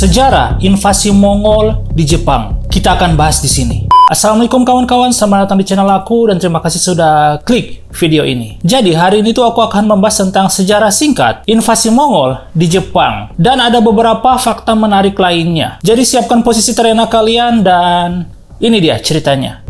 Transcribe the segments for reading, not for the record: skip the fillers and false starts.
Sejarah invasi Mongol di Jepang. Kita akan bahas di sini. Assalamualaikum kawan-kawan, selamat datang di channel aku dan terima kasih sudah klik video ini. Jadi hari ini tuh aku akan membahas tentang sejarah singkat invasi Mongol di Jepang dan ada beberapa fakta menarik lainnya. Jadi siapkan posisi terenak kalian dan ini dia ceritanya.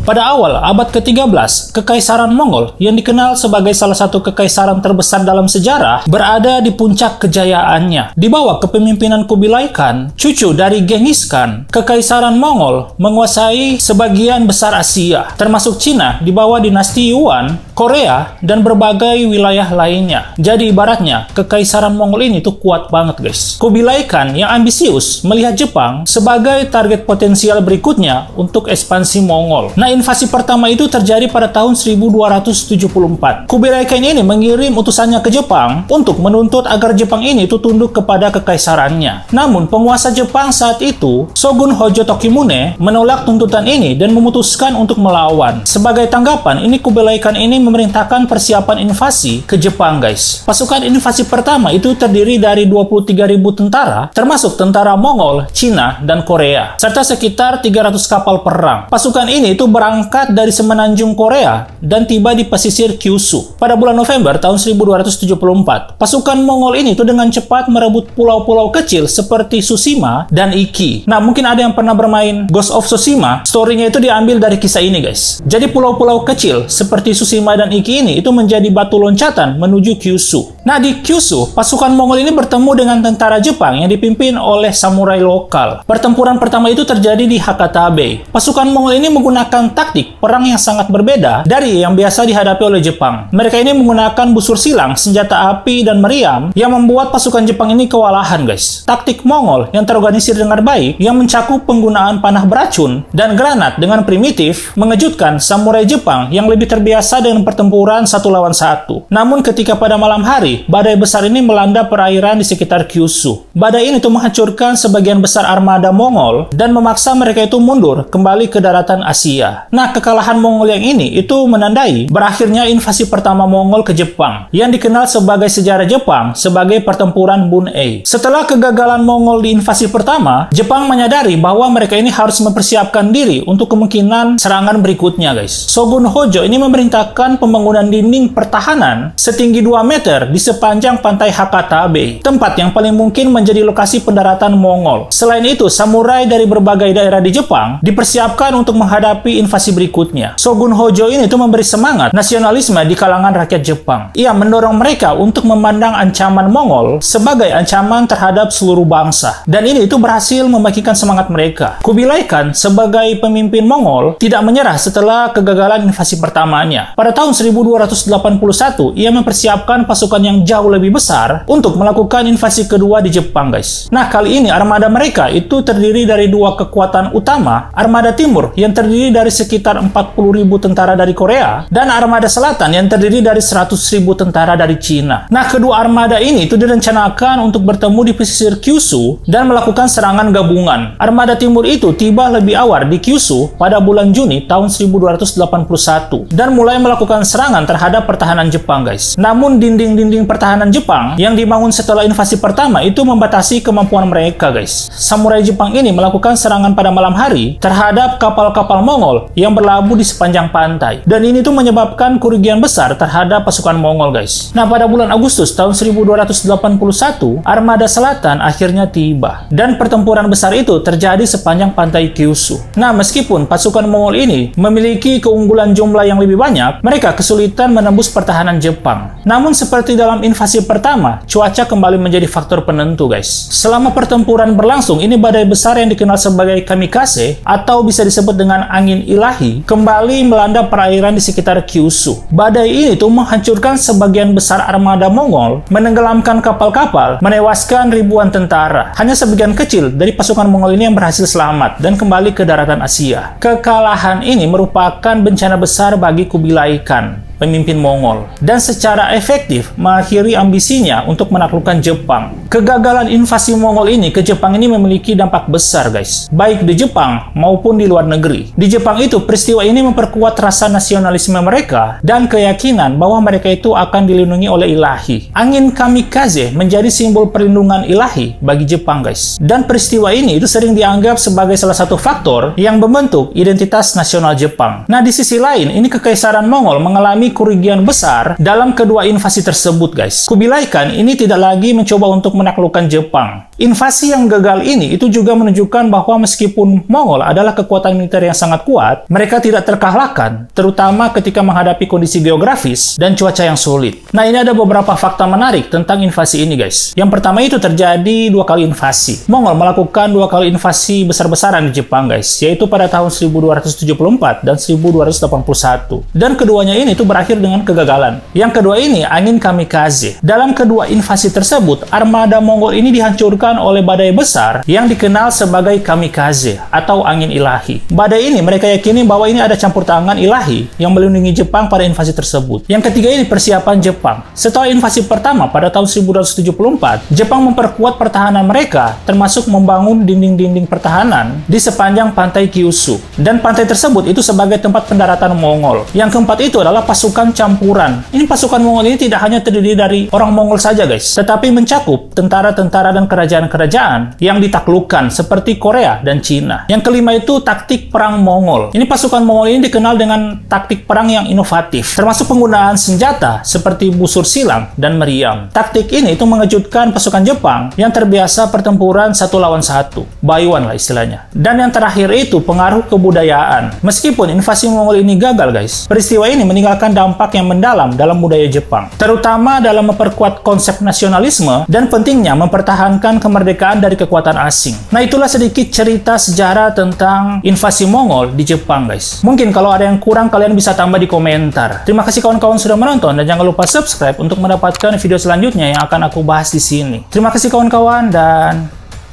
Pada awal abad ke-13, Kekaisaran Mongol yang dikenal sebagai salah satu kekaisaran terbesar dalam sejarah berada di puncak kejayaannya. Di bawah kepemimpinan Kubilai Khan, cucu dari Genghis Khan, Kekaisaran Mongol menguasai sebagian besar Asia, termasuk Cina di bawah dinasti Yuan, Korea, dan berbagai wilayah lainnya. Jadi ibaratnya, Kekaisaran Mongol ini tuh kuat banget guys. Kubilai Khan yang ambisius melihat Jepang sebagai target potensial berikutnya untuk ekspansi Mongol. Nah, invasi pertama itu terjadi pada tahun 1274. Kubilai Khan ini mengirim utusannya ke Jepang untuk menuntut agar Jepang ini itu tunduk kepada kekaisarannya. Namun, penguasa Jepang saat itu, Shogun Hojo Tokimune, menolak tuntutan ini dan memutuskan untuk melawan. Sebagai tanggapan, ini Kubilai Khan ini memerintahkan persiapan invasi ke Jepang, guys. Pasukan invasi pertama itu terdiri dari 23.000 tentara, termasuk tentara Mongol, Cina, dan Korea, serta sekitar 300 kapal perang. Pasukan ini itu berangkat dari semenanjung Korea dan tiba di pesisir Kyushu. Pada bulan November tahun 1274, pasukan Mongol ini tuh dengan cepat merebut pulau-pulau kecil seperti Tsushima dan Iki. Nah, mungkin ada yang pernah bermain Ghost of Tsushima, story-nya itu diambil dari kisah ini, guys. Jadi pulau-pulau kecil seperti Tsushima dan Iki ini itu menjadi batu loncatan menuju Kyushu. Nah, di Kyushu, pasukan Mongol ini bertemu dengan tentara Jepang yang dipimpin oleh samurai lokal. Pertempuran pertama itu terjadi di Hakatabe. Pasukan Mongol ini menggunakan taktik perang yang sangat berbeda dari yang biasa dihadapi oleh Jepang. Mereka ini menggunakan busur silang, senjata api, dan meriam yang membuat pasukan Jepang ini kewalahan, guys. Taktik Mongol yang terorganisir dengan baik, yang mencakup penggunaan panah beracun dan granat dengan primitif, mengejutkan samurai Jepang yang lebih terbiasa dengan pertempuran satu lawan satu. Namun ketika pada malam hari, badai besar ini melanda perairan di sekitar Kyushu. Badai ini tuh menghancurkan sebagian besar armada Mongol dan memaksa mereka itu mundur kembali ke daratan Asia. Nah, kekalahan Mongol yang ini itu menandai berakhirnya invasi pertama Mongol ke Jepang, yang dikenal sebagai sejarah Jepang sebagai pertempuran Bun-ei. Setelah kegagalan Mongol di invasi pertama, Jepang menyadari bahwa mereka ini harus mempersiapkan diri untuk kemungkinan serangan berikutnya, guys. Shogun Hojo ini memerintahkan pembangunan dinding pertahanan setinggi 2 meter di sepanjang pantai Hakatabe, tempat yang paling mungkin menjadi lokasi pendaratan Mongol. Selain itu, samurai dari berbagai daerah di Jepang dipersiapkan untuk menghadapi invasi berikutnya. Shogun Hojo ini tuh memberi semangat nasionalisme di kalangan rakyat Jepang. Ia mendorong mereka untuk memandang ancaman Mongol sebagai ancaman terhadap seluruh bangsa. Dan ini itu berhasil membangkitkan semangat mereka. Kubilai Khan sebagai pemimpin Mongol tidak menyerah setelah kegagalan invasi pertamanya. Pada tahun 1281, ia mempersiapkan pasukan yang jauh lebih besar untuk melakukan invasi kedua di Jepang, guys. Nah, kali ini armada mereka itu terdiri dari dua kekuatan utama, armada timur yang terdiri dari sekitar 40.000 tentara dari Korea dan armada selatan yang terdiri dari 100.000 tentara dari Cina. Nah, kedua armada ini itu direncanakan untuk bertemu di pesisir Kyushu dan melakukan serangan gabungan. Armada timur itu tiba lebih awal di Kyushu pada bulan Juni tahun 1281 dan mulai melakukan serangan terhadap pertahanan Jepang, guys. Namun dinding-dinding pertahanan Jepang yang dibangun setelah invasi pertama itu membatasi kemampuan mereka, guys. Samurai Jepang ini melakukan serangan pada malam hari terhadap kapal-kapal Mongol yang berlabuh di sepanjang pantai. Dan ini tuh menyebabkan kerugian besar terhadap pasukan Mongol, guys. Nah, pada bulan Agustus tahun 1281, armada selatan akhirnya tiba. Dan pertempuran besar itu terjadi sepanjang pantai Kyushu. Nah, meskipun pasukan Mongol ini memiliki keunggulan jumlah yang lebih banyak, mereka kesulitan menembus pertahanan Jepang. Namun seperti dalam invasi pertama, cuaca kembali menjadi faktor penentu, guys. Selama pertempuran berlangsung, ini badai besar yang dikenal sebagai kamikaze atau bisa disebut dengan angin ilahi kembali melanda perairan di sekitar Kyushu. Badai ini tuh menghancurkan sebagian besar armada Mongol, menenggelamkan kapal-kapal, menewaskan ribuan tentara. Hanya sebagian kecil dari pasukan Mongol ini yang berhasil selamat dan kembali ke daratan Asia. Kekalahan ini merupakan bencana besar bagi Kubilai Khan. pemimpin Mongol, dan secara efektif mengakhiri ambisinya untuk menaklukkan Jepang. Kegagalan invasi Mongol ini ke Jepang ini memiliki dampak besar, guys, baik di Jepang maupun di luar negeri. Di Jepang itu, peristiwa ini memperkuat rasa nasionalisme mereka dan keyakinan bahwa mereka itu akan dilindungi oleh ilahi. Angin kamikaze menjadi simbol perlindungan ilahi bagi Jepang, guys. Dan peristiwa ini itu sering dianggap sebagai salah satu faktor yang membentuk identitas nasional Jepang. Nah, di sisi lain, ini Kekaisaran Mongol mengalami kerugian besar dalam kedua invasi tersebut, guys. Kubilai Khan ini tidak lagi mencoba untuk menaklukkan Jepang. Invasi yang gagal ini itu juga menunjukkan bahwa meskipun Mongol adalah kekuatan militer yang sangat kuat, mereka tidak terkalahkan, terutama ketika menghadapi kondisi geografis dan cuaca yang sulit. Nah, ini ada beberapa fakta menarik tentang invasi ini, guys. Yang pertama itu terjadi 2 kali invasi. Mongol melakukan 2 kali invasi besar-besaran di Jepang, guys, yaitu pada tahun 1274 dan 1281. Dan keduanya ini tuh berakhir dengan kegagalan. Yang kedua ini angin kamikaze. Dalam kedua invasi tersebut, armada Mongol ini dihancurkan oleh badai besar yang dikenal sebagai kamikaze atau angin ilahi. Badai ini mereka yakini bahwa ini ada campur tangan ilahi yang melindungi Jepang pada invasi tersebut. Yang ketiga ini persiapan Jepang. Setelah invasi pertama pada tahun 1274, Jepang memperkuat pertahanan mereka, termasuk membangun dinding-dinding pertahanan di sepanjang pantai Kyushu. Dan pantai tersebut itu sebagai tempat pendaratan Mongol. Yang keempat itu adalah pasukan campuran. Ini pasukan Mongol ini tidak hanya terdiri dari orang Mongol saja, guys, tetapi mencakup tentara-tentara dan kerajaan-kerajaan yang ditaklukkan seperti Korea dan Cina. Yang kelima itu taktik perang Mongol. Ini pasukan Mongol ini dikenal dengan taktik perang yang inovatif, termasuk penggunaan senjata seperti busur silang dan meriam. Taktik ini itu mengejutkan pasukan Jepang yang terbiasa pertempuran 1 lawan 1, Baiwan lah istilahnya. Dan yang terakhir itu pengaruh kebudayaan. Meskipun invasi Mongol ini gagal, guys, peristiwa ini meninggalkan dampak yang mendalam dalam budaya Jepang, terutama dalam memperkuat konsep nasionalisme dan pentingnya mempertahankan kemerdekaan dari kekuatan asing. Nah, itulah sedikit cerita sejarah tentang invasi Mongol di Jepang, guys. Mungkin kalau ada yang kurang, kalian bisa tambah di komentar. Terima kasih kawan-kawan sudah menonton, dan jangan lupa subscribe untuk mendapatkan video selanjutnya yang akan aku bahas di sini. Terima kasih kawan-kawan, dan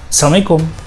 Assalamualaikum.